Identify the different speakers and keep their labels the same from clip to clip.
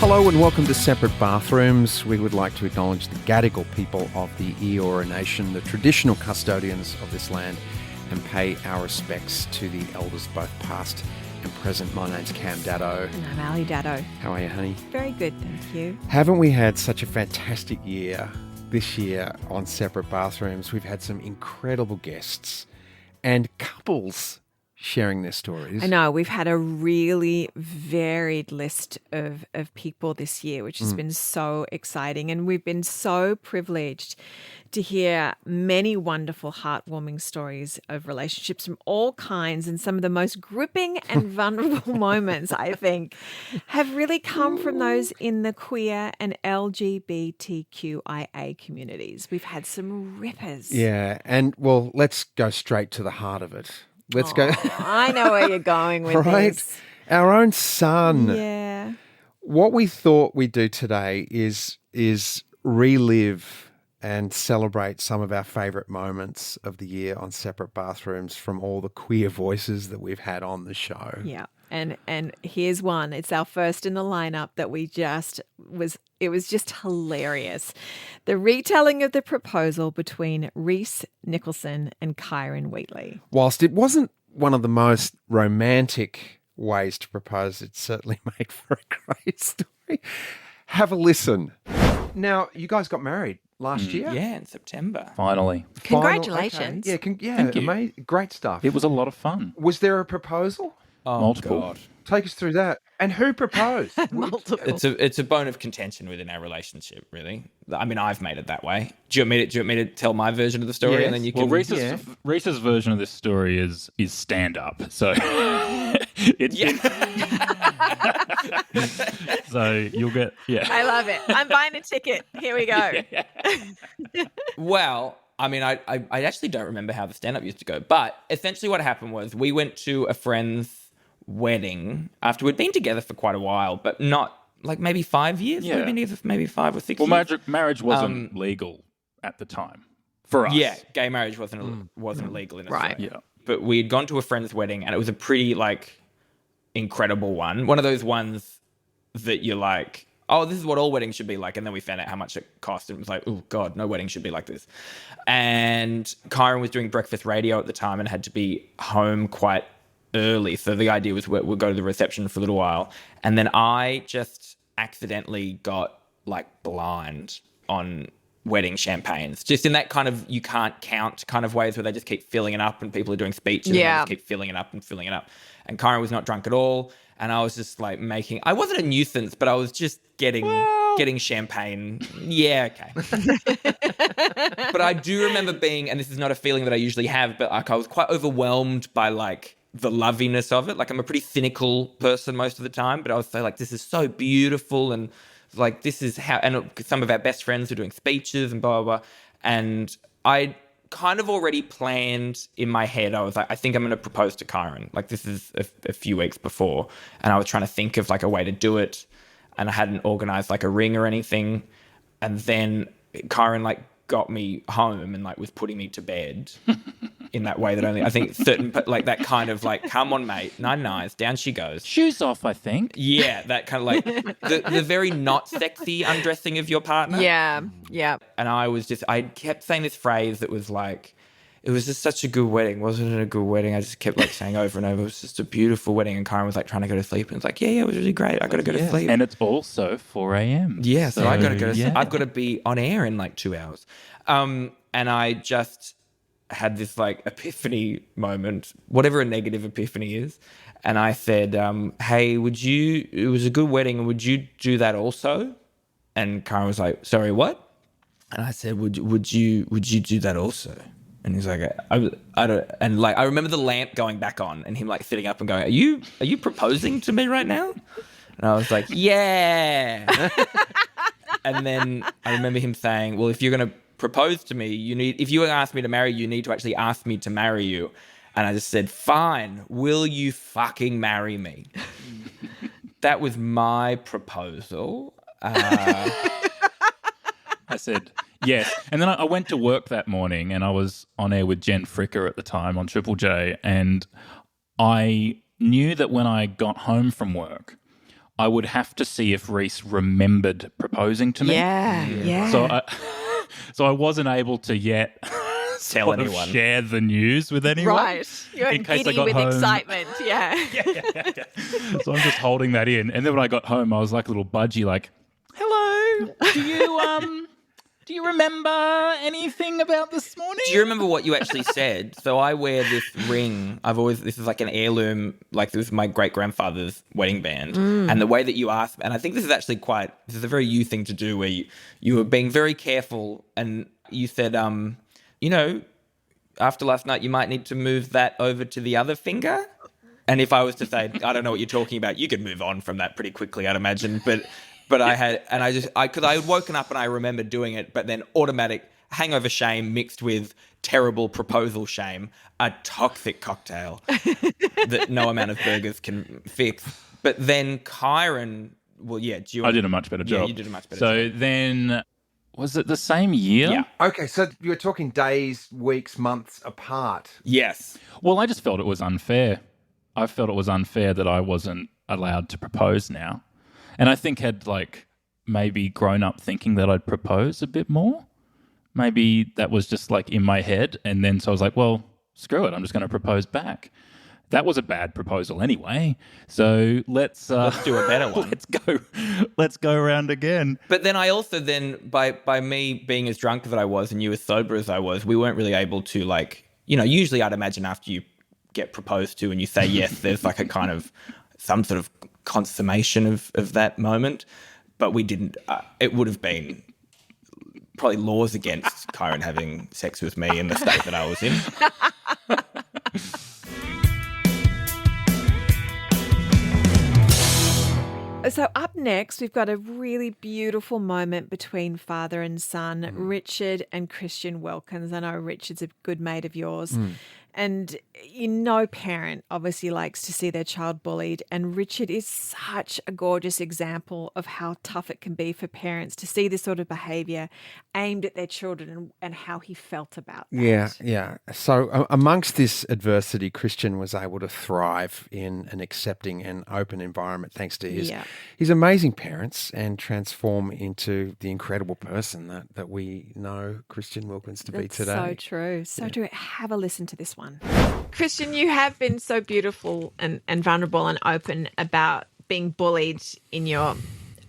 Speaker 1: Hello and welcome to Separate Bathrooms. We would like to acknowledge the Gadigal people of the Eora Nation, the traditional custodians of this land, and pay our respects to the elders both past and present. My name's Cam Daddo.
Speaker 2: And I'm Ali Daddo.
Speaker 1: How are you, honey?
Speaker 2: Very good, thank you.
Speaker 1: Haven't we had such a fantastic year this year on Separate Bathrooms? We've had some incredible guests and couples sharing their stories.
Speaker 2: I know, we've had a really varied list of people this year, which has been so exciting. And we've been so privileged to hear many wonderful, heartwarming stories of relationships from all kinds. And some of the most gripping and vulnerable moments, I think, have really come from those in the queer and LGBTQIA communities. We've had some rippers.
Speaker 1: Yeah, and well, let's go straight to the heart of it. Let's go.
Speaker 2: I know where you're going with
Speaker 1: right?
Speaker 2: this.
Speaker 1: Our own son.
Speaker 2: Yeah.
Speaker 1: What we thought we'd do today is relive and celebrate some of our favourite moments of the year on Separate Bathrooms from all the queer voices that we've had on the show.
Speaker 2: Yeah. And here's one. It's our first in the lineup that it was just hilarious. The retelling of the proposal between Reese Nicholson and Kyron Wheatley.
Speaker 1: Whilst it wasn't one of the most romantic ways to propose, it certainly made for a great story. Have a listen. Now, you guys got married last year?
Speaker 3: Yeah, in September.
Speaker 4: Finally.
Speaker 2: Congratulations.
Speaker 1: Okay. Yeah,
Speaker 4: Thank you.
Speaker 1: amazing. Great stuff.
Speaker 4: It was a lot of fun.
Speaker 1: Was there a proposal?
Speaker 3: Oh,
Speaker 4: Multiple.
Speaker 3: God.
Speaker 1: Take us through that. And who proposed?
Speaker 2: Multiple.
Speaker 3: It's a bone of contention within our relationship, really. I mean, I've made it that way. Do you want me to tell my version of the story,
Speaker 1: Yes.
Speaker 3: and then you can?
Speaker 4: Well, Reese's version of this story is stand up. So it's so you'll get
Speaker 2: I love it. I'm buying a ticket. Here we go.
Speaker 3: Well, I mean, I actually don't remember how the stand-up used to go, but essentially what happened was we went to a friend's wedding after we'd been together for quite a while, but not like maybe 5 years.
Speaker 4: Yeah.
Speaker 3: We'd been together for maybe 5 or 6
Speaker 4: well,
Speaker 3: years.
Speaker 4: marriage wasn't legal at the time for us.
Speaker 3: Yeah, gay marriage wasn't illegal in Australia.
Speaker 2: Right.
Speaker 4: Yeah.
Speaker 3: But we had gone to a friend's wedding, and it was a pretty incredible one. One of those ones that you're like, oh, this is what all weddings should be like. And then we found out how much it cost. And it was like, oh, God, no wedding should be like this. And Kyron was doing breakfast radio at the time and had to be home quite early. So the idea was we'll go to the reception for a little while. And then I just accidentally got blind on wedding champagnes, just in that kind of you can't count kind of ways where they just keep filling it up and people are doing speeches and they just keep filling it up and filling it up. And Kyron was not drunk at all. And I was just I wasn't a nuisance, but I was just getting champagne. Yeah, okay. But I do remember being, and this is not a feeling that I usually have, but I was quite overwhelmed by the loviness of it. I'm a pretty cynical person most of the time, but I was so this is so beautiful, and this is how, and some of our best friends were doing speeches and blah, blah, blah. And I kind of already planned in my head, I was like, I think I'm going to propose to Kyron. This is a few weeks before. And I was trying to think of a way to do it. And I hadn't organized a ring or anything. And then Kyron got me home and was putting me to bed in that way that only, I think certain, that kind of come on, mate, 9 eyes, down she goes.
Speaker 4: Shoes off, I think.
Speaker 3: Yeah, that kind of the very not sexy undressing of your partner.
Speaker 2: Yeah.
Speaker 3: And I kept saying this phrase that was it was just such a good wedding. Wasn't it a good wedding? I just kept saying over and over, it was just a beautiful wedding. And Kyron was trying to go to sleep. And it's yeah, it was really great. I got to go to sleep.
Speaker 4: And it's also 4 a.m.
Speaker 3: Yeah, so I got to go to sleep. I've got to be on air in 2 hours. And I just had this epiphany moment, whatever a negative epiphany is. And I said, hey, it was a good wedding. Would you do that also? And Kyron was like, sorry, what? And I said, would you do that also? And he's like, I don't, and I remember the lamp going back on and him sitting up and going, are you proposing to me right now? And I was like, yeah. And then I remember him saying, well, if you're going to propose to me, if you ask me to marry you, you need to actually ask me to marry you. And I just said, fine, will you fucking marry me? That was my proposal.
Speaker 4: I said, yes. And then I went to work that morning and I was on air with Jen Fricker at the time on Triple J. And I knew that when I got home from work, I would have to see if Reese remembered proposing to me.
Speaker 2: Yeah.
Speaker 4: So I wasn't able to yet
Speaker 3: Tell anyone.
Speaker 4: share the news with anyone.
Speaker 2: Right. You're
Speaker 4: In case I
Speaker 2: giddy
Speaker 4: got
Speaker 2: with
Speaker 4: home.
Speaker 2: excitement. Yeah.
Speaker 4: So I'm just holding that in. And then when I got home, I was like a little budgie, like, hello, do you remember anything about this morning?
Speaker 3: Do you remember what you actually said? So I wear this ring. This is like an heirloom, like this was my great-grandfather's wedding band. And the way that you asked, and I think this is a very you thing to do, where you were being very careful, and you said, after last night, you might need to move that over to the other finger. And if I was to say, I don't know what you're talking about, you could move on from that pretty quickly, I'd imagine. But I had, and because I had woken up and I remembered doing it, but then automatic hangover shame mixed with terrible proposal shame, a toxic cocktail that no amount of burgers can fix. But then Kyron,
Speaker 4: I did a much better job.
Speaker 3: Yeah, you did a much better
Speaker 4: job. So then, was it the same year?
Speaker 3: Yeah.
Speaker 1: Okay, so you're talking days, weeks, months apart.
Speaker 3: Yes.
Speaker 4: Well, I just felt it was unfair. I felt it was unfair that I wasn't allowed to propose now. And I think had maybe grown up thinking that I'd propose a bit more. Maybe that was just in my head. And then so I was like, well, screw it. I'm just going to propose back. That was a bad proposal anyway. So let's
Speaker 3: do a better one.
Speaker 4: Let's go around again.
Speaker 3: But then I also by me being as drunk as I was and you as sober as I was, we weren't really able to usually I'd imagine after you get proposed to and you say yes, there's a kind of some sort of consummation of that moment. But we didn't. It would have been probably laws against Kyron having sex with me in the state that I was in.
Speaker 2: So up next, we've got a really beautiful moment between father and son, Richard and Christian Wilkins. I know Richard's a good mate of yours. And parent obviously likes to see their child bullied. And Richard is such a gorgeous example of how tough it can be for parents to see this sort of behaviour aimed at their children and how he felt about that.
Speaker 1: Yeah. So amongst this adversity, Christian was able to thrive in an accepting and open environment thanks to his amazing parents and transform into the incredible person that we know Christian Wilkins to be today.
Speaker 2: So true. So true. Have a listen to this one. Christian, you have been so beautiful and vulnerable and open about being bullied in your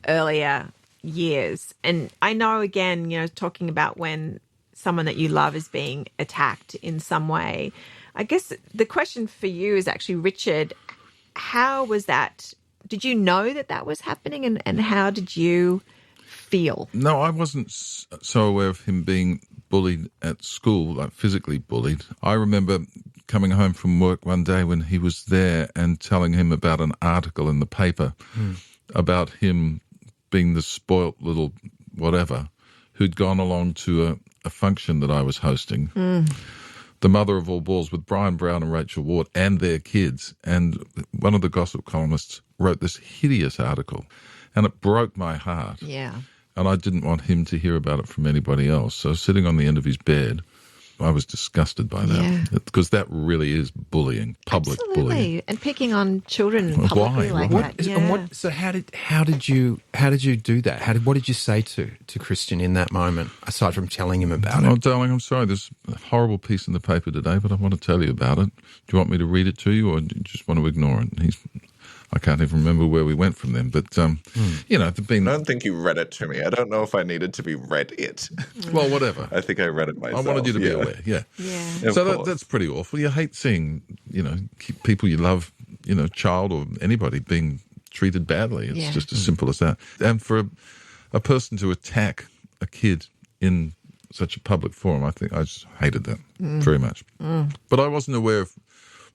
Speaker 2: earlier years. And I know, again, talking about when someone that you love is being attacked in some way. I guess the question for you is actually, Richard, how was that? Did you know that was happening and how did you feel?
Speaker 5: No, I wasn't so aware of him being bullied at school, physically bullied. I remember coming home from work one day when he was there and telling him about an article in the paper about him being the spoilt little whatever who'd gone along to a function that I was hosting, the mother of all balls, with Brian Brown and Rachel Ward and their kids. And one of the gossip columnists wrote this hideous article, and it broke my heart.
Speaker 2: Yeah.
Speaker 5: And I didn't want him to hear about it from anybody else. So sitting on the end of his bed, I was disgusted by that. Because that really is bullying, public bullying.
Speaker 2: And picking on children publicly that. Yeah.
Speaker 1: So how did you do that? What did you say to Christian in that moment, aside from telling him about it?
Speaker 5: Oh, darling, I'm sorry. There's a horrible piece in the paper today, but I want to tell you about it. Do you want me to read it to you, or do you just want to ignore it? I can't even remember where we went from then, but, there've been...
Speaker 6: I don't think you read it to me. I don't know if I needed to be read it.
Speaker 5: Well, whatever.
Speaker 6: I think I read it myself.
Speaker 5: I wanted you to be aware, yeah.
Speaker 2: Yeah.
Speaker 5: So that's pretty awful. You hate seeing, people you love, child or anybody being treated badly. It's just as simple as that. And for a person to attack a kid in such a public forum, I just hated that very much. But I wasn't aware of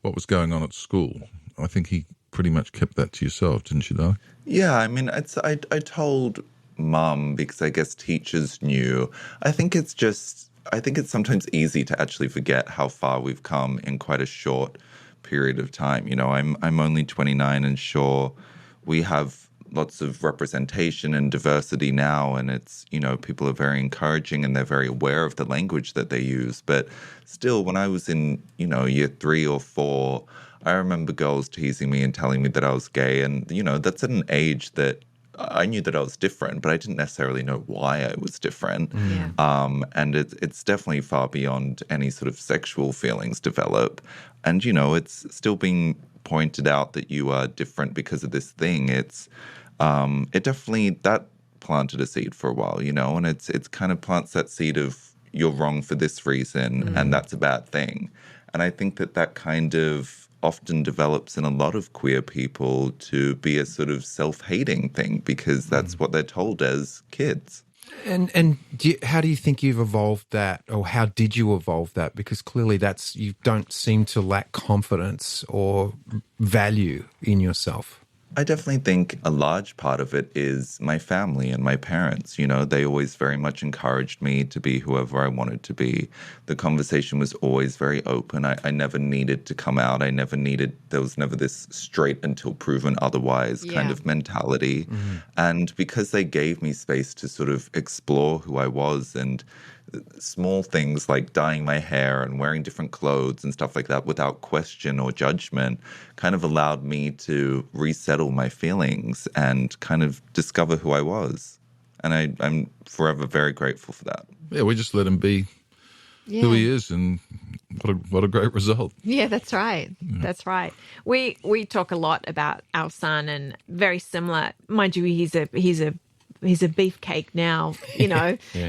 Speaker 5: what was going on at school. I think he pretty much kept that to yourself, didn't you, Doug?
Speaker 6: Yeah, I mean, I told Mum because I guess teachers knew. I think it's sometimes easy to actually forget how far we've come in quite a short period of time. I'm only 29, and sure, we have lots of representation and diversity now, and it's, people are very encouraging and they're very aware of the language that they use. But still, when I was in, year 3 or 4, I remember girls teasing me and telling me that I was gay. And, that's at an age that I knew that I was different, but I didn't necessarily know why I was different.
Speaker 2: Yeah.
Speaker 6: And it's definitely far beyond any sort of sexual feelings develop. And, it's still being pointed out that you are different because of this thing. It definitely, that planted a seed for a while, and it's kind of plants that seed of you're wrong for this reason and that's a bad thing. And I think that kind of often develops in a lot of queer people to be a sort of self-hating thing because that's what they're told as kids.
Speaker 1: And how do you think you've evolved that, or how did you evolve that? Because clearly you don't seem to lack confidence or value in yourself.
Speaker 6: I definitely think a large part of it is my family and my parents. They always very much encouraged me to be whoever I wanted to be. The conversation was always very open. I never needed to come out. There was never this straight until proven otherwise kind of mentality. And because they gave me space to sort of explore who I was, and small things like dyeing my hair and wearing different clothes and stuff like that without question or judgment kind of allowed me to resettle my feelings and kind of discover who I was. And I'm forever very grateful for that.
Speaker 5: Yeah, we just let him be who he is, and what a great result.
Speaker 2: Yeah, that's right. That's right. We talk a lot about our son, and very similar. Mind you, he's a beefcake now, in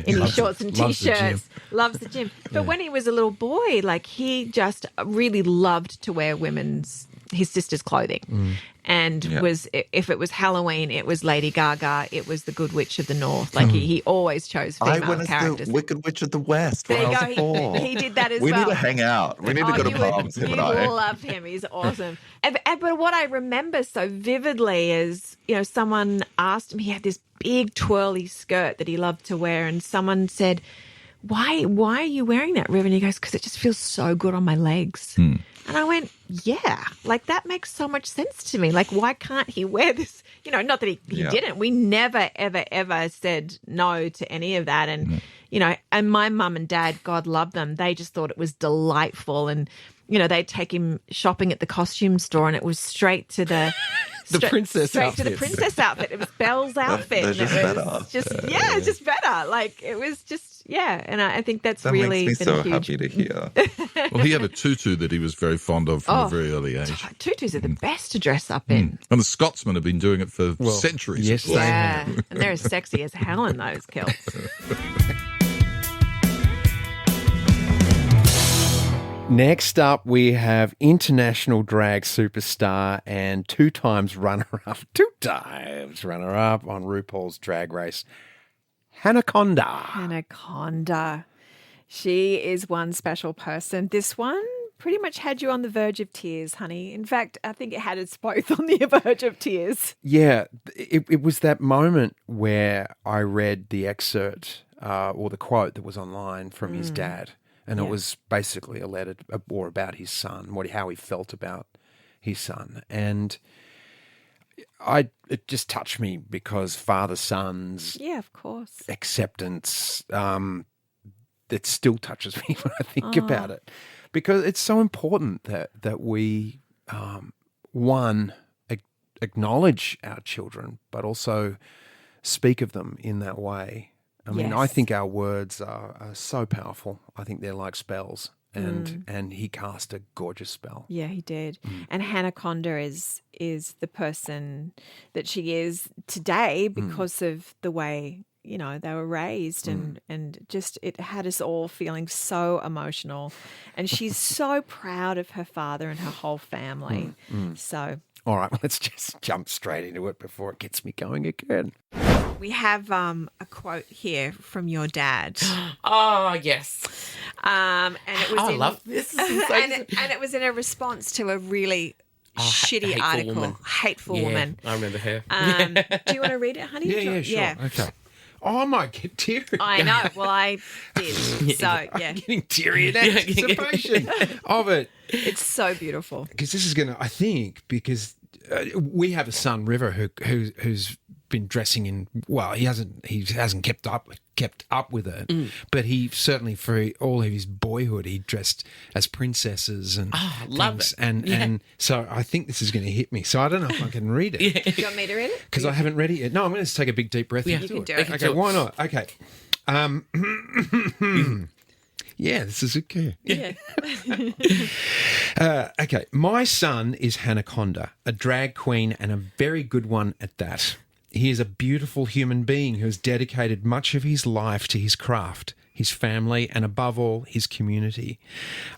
Speaker 2: his shorts and T-shirts. Loves the gym. But when he was a little boy, he just really loved to wear his sister's clothing. And if it was Halloween, it was Lady Gaga, it was the Good Witch of the North. He always chose female
Speaker 6: I went
Speaker 2: characters.
Speaker 6: as the Wicked Witch of the West when I was 4.
Speaker 2: He did that as
Speaker 6: we
Speaker 2: well.
Speaker 6: We need to hang out. We need to go to Palms, him and I.
Speaker 2: You love him. He's awesome. But what I remember so vividly is, someone asked him, he had this big twirly skirt that he loved to wear, and someone said, why are you wearing that, Riv? And he goes, because it just feels so good on my legs. And I went, yeah, that makes so much sense to me. Why can't he wear this? Not that he didn't. We never, ever, ever said no to any of that. And, and my mum and dad, God love them, they just thought it was delightful. And, they'd take him shopping at the costume store, and it was straight to the...
Speaker 1: princess outfit.
Speaker 2: Straight to the princess outfit. It was Belle's outfit.
Speaker 6: They're just better.
Speaker 2: It's just better. It was just, and I think that really
Speaker 6: makes me
Speaker 2: been
Speaker 6: so
Speaker 2: huge.
Speaker 6: happy to hear.
Speaker 5: Well, he had a tutu that he was very fond of from a very early age.
Speaker 2: Tutus are the best to dress up in.
Speaker 5: And the Scotsmen have been doing it for centuries.
Speaker 1: yes,
Speaker 5: of course.
Speaker 1: they
Speaker 2: Yeah, and they're as sexy as hell in those kilts.
Speaker 1: Next up, we have international drag superstar and two times runner-up on RuPaul's Drag Race, Anaconda.
Speaker 2: Anaconda. She is one special person. This one pretty much had you on the verge of tears, honey. In fact, I think it had us both on the verge of tears.
Speaker 1: Yeah, it was that moment where I read the excerpt or the quote that was online from his dad. And it was basically a letter or about his son, how he felt about his son. And it just touched me because father-son's
Speaker 2: of course,
Speaker 1: acceptance, it still touches me when I think about it. Because it's so important that we, acknowledge our children, but also speak of them in that way. I mean, I think our words are so powerful. I think they're like spells, and he cast a gorgeous spell.
Speaker 2: Yeah, he did. And Anaconda is the person that she is today because of the way, they were raised, and just it had us all feeling so emotional. And she's so proud of her father and her whole family. So,
Speaker 1: all right, let's just jump straight into it before it gets me going again.
Speaker 2: we have a quote here from your dad.
Speaker 7: Oh, yes.
Speaker 2: And it was
Speaker 7: I love this. This is so
Speaker 2: and it was in a response to a really shitty
Speaker 7: hateful
Speaker 2: article.
Speaker 7: woman.
Speaker 2: Hateful
Speaker 7: Yeah,
Speaker 2: woman.
Speaker 7: I remember her.
Speaker 2: Do you want to read it, honey?
Speaker 1: Yeah, sure.
Speaker 2: Yeah.
Speaker 1: Okay. Oh, I might get teary.
Speaker 2: I know. Well, I did. So, yeah.
Speaker 1: I'm getting teary in anticipation of it.
Speaker 2: It's so beautiful.
Speaker 1: Because this is going to, I think, because we have a son, River, who's been dressing in. Well, he hasn't kept up with it, but he certainly for all of his boyhood he dressed as princesses and
Speaker 7: love
Speaker 1: things.
Speaker 7: it.
Speaker 1: And so I think this is going to hit me. So I don't know if I can read it
Speaker 2: Do you want me to read it?
Speaker 1: because I haven't read it yet. No, I'm going to take a big deep breath.
Speaker 7: Yeah.
Speaker 1: and
Speaker 7: You
Speaker 1: do
Speaker 2: can
Speaker 1: it.
Speaker 2: do it.
Speaker 1: Okay, why not? Okay. Yeah, this is okay.
Speaker 2: Yeah.
Speaker 1: Okay, my son is Hanaconda, a drag queen and a very good one at that. He is a beautiful human being who has dedicated much of his life to his craft, his family, and above all, his community.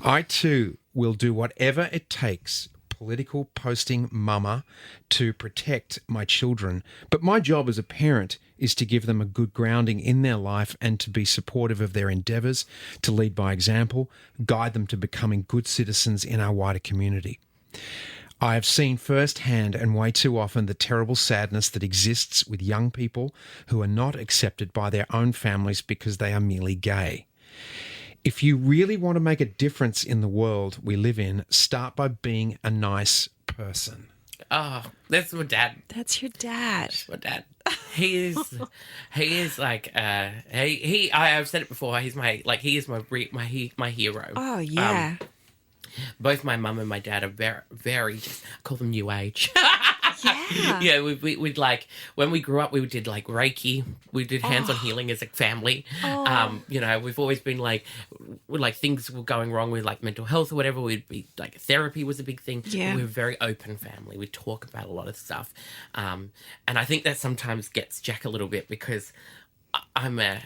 Speaker 1: I too will do whatever it takes, political posting mama, to protect my children. But my job as a parent is to give them a good grounding in their life and to be supportive of their endeavours, to lead by example, guide them to becoming good citizens in our wider community. I have seen firsthand and way too often the terrible sadness that exists with young people who are not accepted by their own families because they are merely gay. If you really want to make a difference in the world we live in, start by being a nice person.
Speaker 7: Oh, that's my dad.
Speaker 2: That's your dad.
Speaker 7: My dad. He is like I've said it before. He is my hero.
Speaker 2: Oh, yeah.
Speaker 7: Both my mum and my dad are very, very just I call them new age.
Speaker 2: Yeah.
Speaker 7: Yeah, we'd like when we grew up, we did like Reiki. We did hands-on healing as a family. We've always been like things were going wrong with like mental health or whatever. We'd be like therapy was a big thing.
Speaker 2: Yeah.
Speaker 7: We were a very open family. We talk about a lot of stuff, and I think that sometimes gets Jack a little bit because I'm a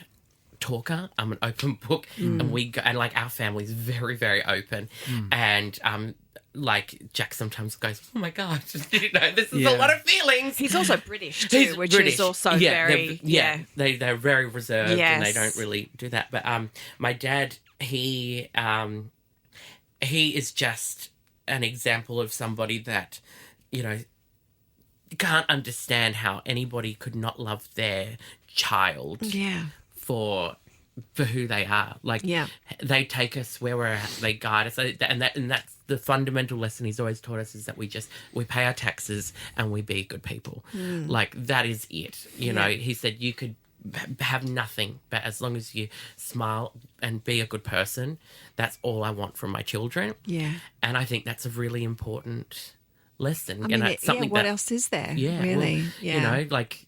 Speaker 7: talker. I'm an open book, and like our family is very, very open, and like Jack sometimes goes, "Oh my gosh, this is a lot of feelings."
Speaker 2: He's also British too,
Speaker 7: He's
Speaker 2: which
Speaker 7: British.
Speaker 2: is also
Speaker 7: very
Speaker 2: very
Speaker 7: they're very reserved and they
Speaker 2: Yes.
Speaker 7: don't really do that. But my dad, he is just an example of somebody that can't understand how anybody could not love their child
Speaker 2: yeah.
Speaker 7: for who they are. Like,
Speaker 2: Yeah.
Speaker 7: they take us where we're at. They guide us, and that's the fundamental lesson he's always taught us, is that we pay our taxes and we be good people. Like, that is it. You know, he said you could have nothing, but as long as you smile and be a good person, that's all I want from my children.
Speaker 2: Yeah.
Speaker 7: And I think that's a really important lesson.
Speaker 2: I mean,
Speaker 7: and it's something
Speaker 2: what
Speaker 7: that,
Speaker 2: else is there?
Speaker 7: yeah,
Speaker 2: Really?
Speaker 7: well,
Speaker 2: Yeah.
Speaker 7: like,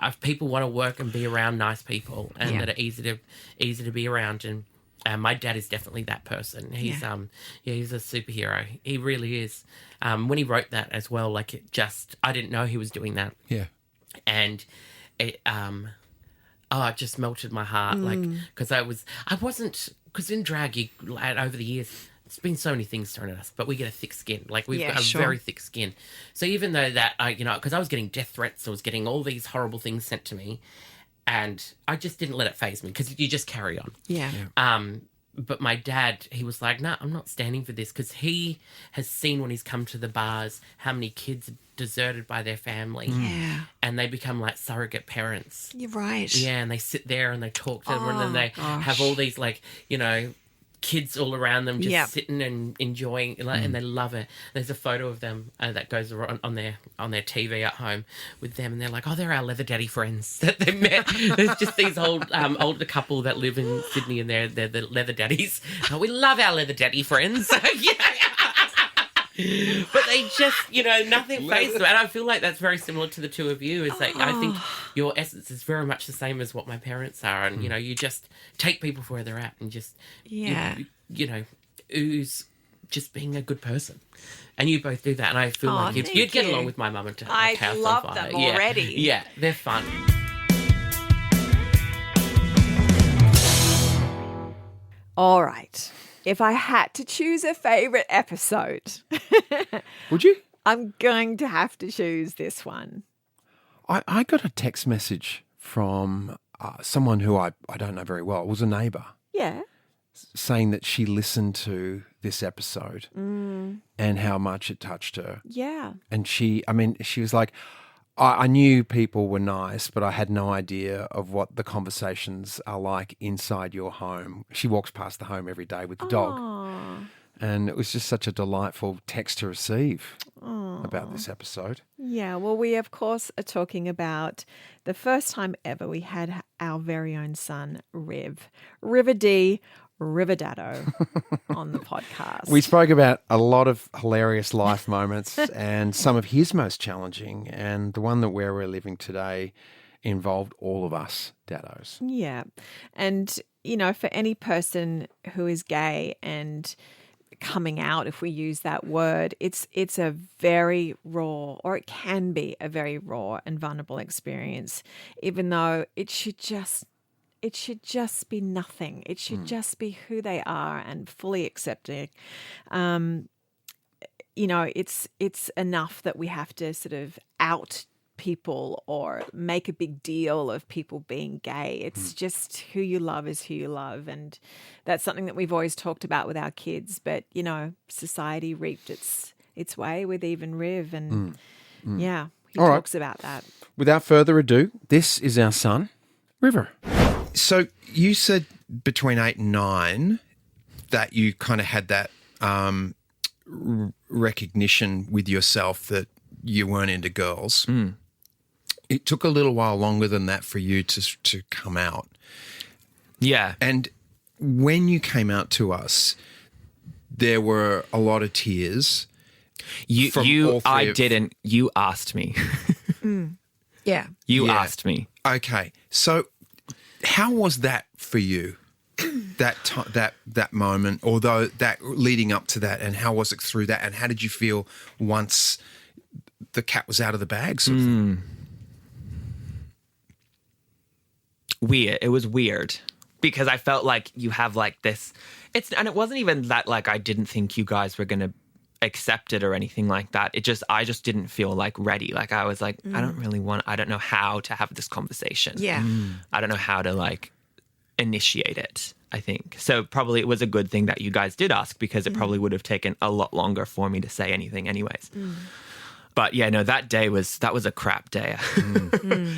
Speaker 7: if people want to work and be around nice people and
Speaker 2: Yeah.
Speaker 7: that are easy to be around, and my dad is definitely that person. He's he's a superhero. He really is. When he wrote that as well, like, I didn't know he was doing that,
Speaker 1: Yeah.
Speaker 7: and it it just melted my heart, like, because because in drag, over the years, it's been so many things thrown at us, but we get a thick skin. Like, we've got a very thick skin. So even though that, because I was getting death threats, I was getting all these horrible things sent to me, and I just didn't let it faze me, because you just carry on.
Speaker 2: Yeah.
Speaker 7: But my dad, he was like, "No, I'm not standing for this," because he has seen when he's come to the bars how many kids are deserted by their family.
Speaker 2: Yeah.
Speaker 7: And they become like surrogate parents.
Speaker 2: You're right.
Speaker 7: Yeah, and they sit there and they talk to them, and then they
Speaker 2: gosh.
Speaker 7: have all these, like, kids all around them just
Speaker 2: Yep.
Speaker 7: sitting and enjoying, and they love it. There's a photo of them that goes on their TV at home with them, and they're like, "Oh, they're our leather daddy friends that they met." There's just these older couple that live in Sydney, and they're the leather daddies. Oh, we love our leather daddy friends. But they just, nothing fazes them. And I feel like that's very similar to the two of you. Is that I think your essence is very much the same as what my parents are. And, you just take people for where they're at and just, ooze just being a good person. And you both do that. And I feel like you'd
Speaker 2: thank
Speaker 7: get
Speaker 2: you.
Speaker 7: along with my mum and dad.
Speaker 2: I
Speaker 7: House on
Speaker 2: love
Speaker 7: Fire.
Speaker 2: them
Speaker 7: Yeah.
Speaker 2: already.
Speaker 7: Yeah, they're fun.
Speaker 2: All right. If I had to choose a favorite episode,
Speaker 1: Would you?
Speaker 2: I'm going to have to choose this one.
Speaker 1: I got a text message from someone who I don't know very well. It was a neighbour
Speaker 2: Yeah.
Speaker 1: saying that she listened to this episode and how much it touched her.
Speaker 2: Yeah.
Speaker 1: And she was like, I knew people were nice, but I had no idea of what the conversations are like inside your home. She walks past the home every day with the dog.
Speaker 2: Aw.
Speaker 1: And it was just such a delightful text to receive about this episode.
Speaker 2: Yeah, well, we, of course, are talking about the first time ever we had our very own son, River D, River Daddo, on the podcast.
Speaker 1: We spoke about a lot of hilarious life moments and some of his most challenging. And the one that we're reliving today involved all of us daddos.
Speaker 2: Yeah. And, you know, for any person who is gay and coming out, if we use that word, it's a very raw, or it can be a very raw and vulnerable experience, even though it should just be nothing. It should just be who they are and fully accepting. You know, it's enough that we have to sort of out people or make a big deal of people being gay. It's just who you love is who you love. And that's something that we've always talked about with our kids. But, you know, society reaped its way with even Riv. And yeah, he
Speaker 1: All right.
Speaker 2: talks about that.
Speaker 1: Without further ado, this is our son, River. So you said between 8 and 9 that you kind of had that recognition with yourself that you weren't into girls. It took a little while longer than that for you to come out.
Speaker 3: Yeah.
Speaker 1: And when you came out to us, there were a lot of tears.
Speaker 3: I didn't. You asked me.
Speaker 2: Yeah.
Speaker 3: You
Speaker 1: Yeah.
Speaker 3: asked me.
Speaker 1: Okay. So how was that for you? that moment, although that leading up to that, and how was it through that, and how did you feel once the cat was out of the bag? Sort of thing?
Speaker 3: Weird. It was weird because I felt like you have like this. And it wasn't even that like I didn't think you guys were gonna accept it or anything like that. I just didn't feel like ready. Like I was like, I don't know how to have this conversation.
Speaker 2: Yeah.
Speaker 3: I don't know how to like initiate it, I think. So probably it was a good thing that you guys did ask, because it probably would have taken a lot longer for me to say anything anyways. But yeah, no, that was a crap day.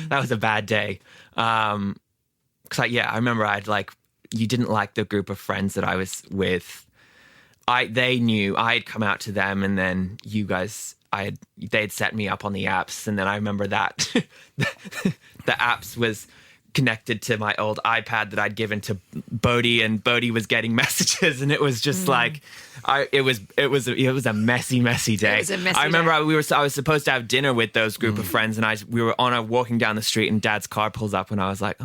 Speaker 3: That was a bad day. Cause I remember you didn't like the group of friends that I was with. They knew I had come out to them, and then you guys, they'd set me up on the apps. And then I remember that the apps was connected to my old iPad that I'd given to Bodhi, and Bodhi was getting messages, and it was just like, it was a messy day.
Speaker 2: It was a messy
Speaker 3: I remember
Speaker 2: day.
Speaker 3: I was supposed to have dinner with those group of friends, and we were walking down the street, and Dad's car pulls up, and I was like,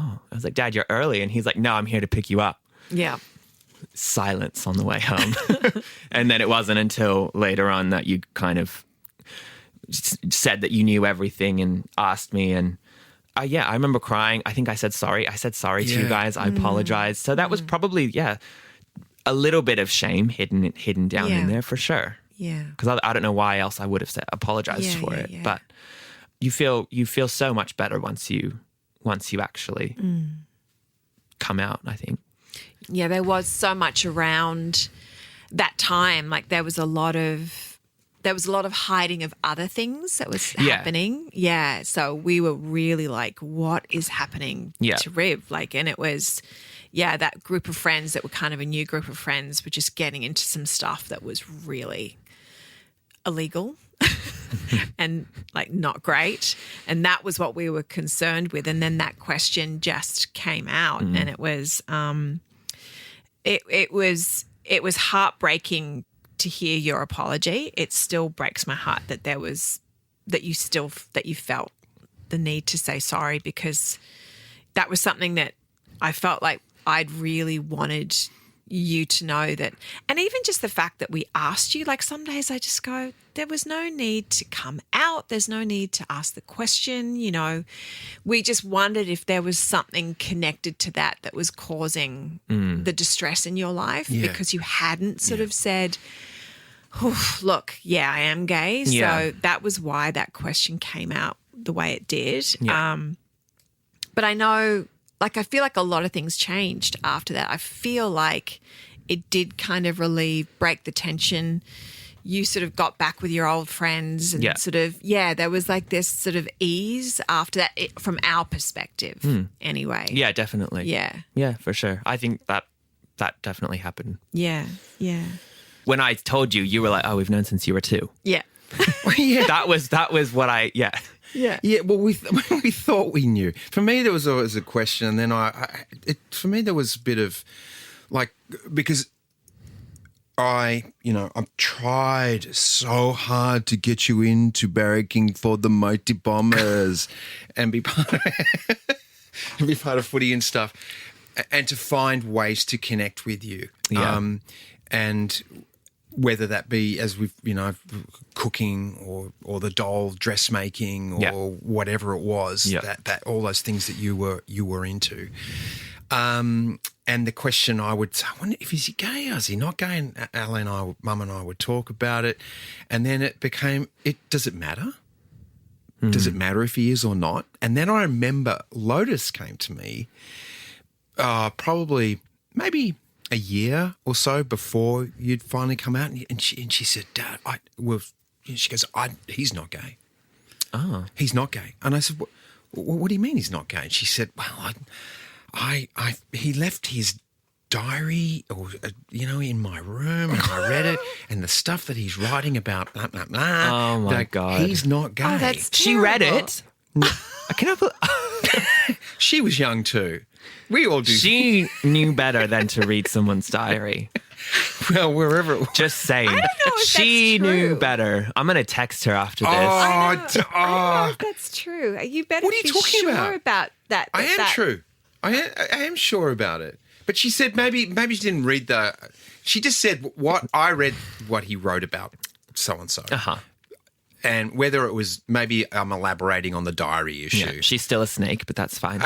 Speaker 3: Dad, you're early, and he's like, no, I'm here to pick you up.
Speaker 2: Yeah.
Speaker 3: Silence on the way home. And then it wasn't until later on that you kind of said that you knew everything and asked me, and I remember crying. I think I said sorry. I said sorry to you guys. I apologized. So that was probably, a little bit of shame hidden down in there for sure.
Speaker 2: Yeah.
Speaker 3: Because I don't know why else I would have apologized for it.
Speaker 2: Yeah.
Speaker 3: But you feel so much better once you actually come out, I think.
Speaker 2: Yeah, there was so much around that time. Like there was a lot of hiding of other things that was happening. Yeah. So we were really like, what is happening to Riv? Like, and it was, that group of friends that were kind of a new group of friends were just getting into some stuff that was really illegal and like not great. And that was what we were concerned with. And then that question just came out, and it was, it was heartbreaking to hear your apology. It still breaks my heart that that you felt the need to say sorry, because that was something that I felt like I'd really wanted you to know that. And even just the fact that we asked you, like some days I just go, there was no need to come out. There's no need to ask the question. You know, we just wondered if there was something connected to that was causing the distress in your life, because you hadn't sort of said, look, I am gay.
Speaker 3: Yeah.
Speaker 2: So that was why that question came out the way it did. Yeah. But I know, like, I feel like a lot of things changed after that. I feel like it did kind of break the tension. You sort of got back with your old friends and sort of, there was like this sort of ease after that from our perspective anyway.
Speaker 3: Yeah, definitely.
Speaker 2: Yeah.
Speaker 3: Yeah, for sure. I think that definitely happened.
Speaker 2: Yeah. Yeah.
Speaker 8: when I told you, you were like, "Oh, we've known since you were 2."
Speaker 2: Yeah.
Speaker 1: Yeah.
Speaker 8: That was what I
Speaker 2: Yeah.
Speaker 1: Yeah, well, we thought we knew. For me, there was always a question, and then for me, there was a bit of like, because I've tried so hard to get you into barracking for the Mighty Bombers and be part of footy and stuff, and to find ways to connect with you.
Speaker 8: Yeah.
Speaker 1: And whether that be as we've, cooking or the doll dressmaking or whatever it was, that all those things that you were into. And the question I would say, I wonder if is he gay or is he not gay? And Mum and I would talk about it. And then it became, does it matter? Does it matter if he is or not? And then I remember Lotus came to me probably maybe a year or so before you'd finally come out, and she said, "Dad, she goes, he's not gay.
Speaker 8: Oh,
Speaker 1: he's not gay." And I said, "What do you mean he's not gay?" And she said, "Well, he left his diary, or in my room, and I read it, and the stuff that he's writing about, blah blah blah.
Speaker 8: Oh my God,
Speaker 1: he's not gay."
Speaker 2: Oh, that's
Speaker 8: she read it. I cannot believe.
Speaker 1: She was young too. We all do.
Speaker 8: She knew better than to read someone's diary.
Speaker 1: Well, wherever it was.
Speaker 8: Just saying.
Speaker 2: I don't know if
Speaker 8: she
Speaker 2: that's true.
Speaker 8: knew better. I'm going to text her after this.
Speaker 2: I don't know if that's true. You better
Speaker 1: What are you
Speaker 2: be
Speaker 1: talking
Speaker 2: sure about that.
Speaker 1: I am true. I am sure about it. But she said maybe she didn't read she just said I read what he wrote about so and so.
Speaker 8: Uh-huh.
Speaker 1: And whether it was, maybe I'm elaborating on the diary issue.
Speaker 8: Yeah, she's still a snake, but that's fine.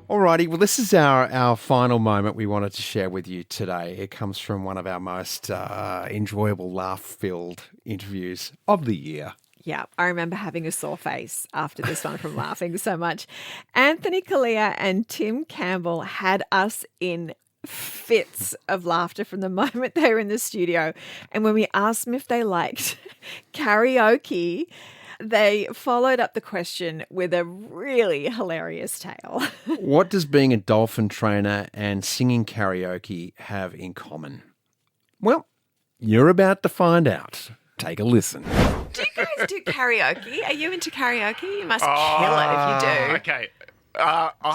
Speaker 1: Alrighty, well, this is our final moment we wanted to share with you today. It comes from one of our most enjoyable, laugh-filled interviews of the year.
Speaker 2: Yeah, I remember having a sore face after this one from laughing so much. Anthony Kalia and Tim Campbell had us in fits of laughter from the moment they were in the studio. And when we asked them if they liked karaoke, they followed up the question with a really hilarious tale.
Speaker 1: What does being a dolphin trainer and singing karaoke have in common? Well, you're about to find out. Take a listen.
Speaker 2: Do you guys do karaoke? Are you into karaoke? You must kill it if you do.
Speaker 9: Okay.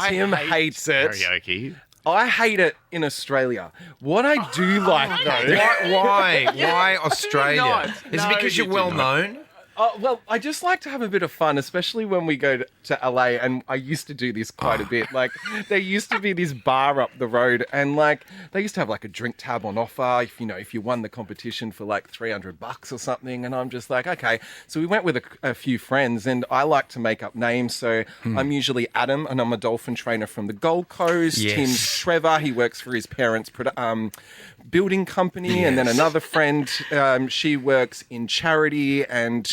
Speaker 10: Tim hates it.
Speaker 9: Karaoke.
Speaker 10: I hate it in Australia. What I do like, though...
Speaker 1: Why? Why Australia?
Speaker 10: not.
Speaker 1: Is it because you're well known?
Speaker 10: Well, I just like to have a bit of fun, especially when we go to LA, and I used to do this quite a bit. Like, there used to be this bar up the road, and they used to have a drink tab on offer if you won the competition for $300 or something. And I'm just like, okay. So we went with a few friends, and I like to make up names. So I'm usually Adam, and I'm a dolphin trainer from the Gold Coast.
Speaker 1: Yes.
Speaker 10: Tim's Trevor, he works for his parents' building company, and then another friend, she works in charity, and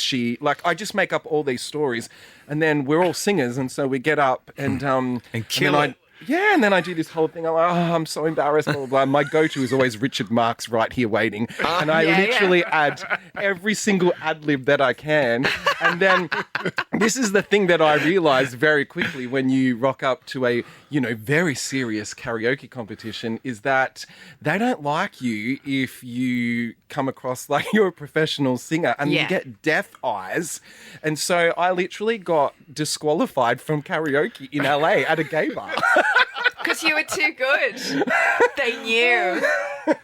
Speaker 10: I just make up all these stories, and then we're all singers, and so we get up and
Speaker 1: kill it.
Speaker 10: And then I do this whole thing. I'm like, I'm so embarrassed, blah, blah, blah. My go-to is always Richard Marx, Right Here Waiting. And I literally add every single ad-lib that I can. And then this is the thing that I realized very quickly when you rock up to a, very serious karaoke competition, is that they don't like you if you come across like you're a professional singer, and you get deaf eyes. And so I literally got disqualified from karaoke in LA at a gay bar.
Speaker 2: Because you were too good. They knew.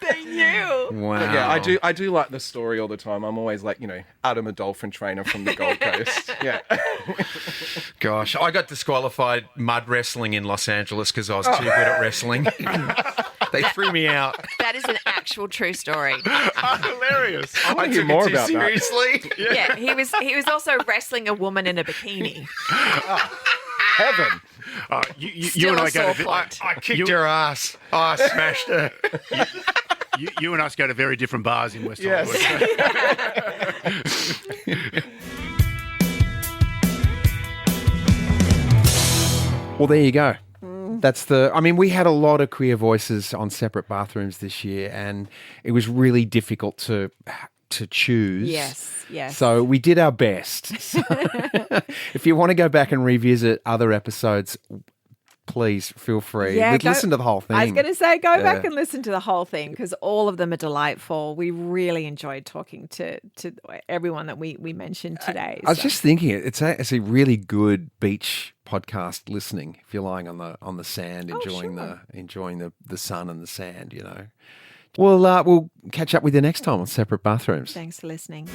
Speaker 2: They knew.
Speaker 1: Wow.
Speaker 10: But yeah, I do like the story all the time. I'm always like, Adam, a dolphin trainer from the Gold Coast. Yeah.
Speaker 1: Gosh, I got disqualified mud wrestling in Los Angeles because I was too good at wrestling. They threw me out.
Speaker 2: That is an actual true story.
Speaker 9: Hilarious.
Speaker 10: I
Speaker 1: took
Speaker 10: hear
Speaker 1: it
Speaker 10: more
Speaker 1: too
Speaker 10: about that.
Speaker 1: seriously.
Speaker 2: Yeah, he was also wrestling a woman in a bikini.
Speaker 10: Heaven.
Speaker 9: You and I go to
Speaker 1: I kicked her ass. Oh, I smashed her.
Speaker 9: you and us go to very different bars in West
Speaker 10: Yes.
Speaker 9: Hollywood.
Speaker 1: Well, there you go. That's we had a lot of queer voices on separate bathrooms this year, and it was really difficult to choose.
Speaker 2: Yes.
Speaker 1: So we did our best. So if you want to go back and revisit other episodes, please feel free.
Speaker 2: Yeah,
Speaker 1: Listen to the whole thing.
Speaker 2: I was going to say, go back and listen to the whole thing because all of them are delightful. We really enjoyed talking to everyone that we mentioned today.
Speaker 1: I was just thinking, it's a really good beach podcast listening if you're lying on the sand, enjoying the sun and the sand. We'll catch up with you next time on Separate Bathrooms.
Speaker 2: Thanks for listening.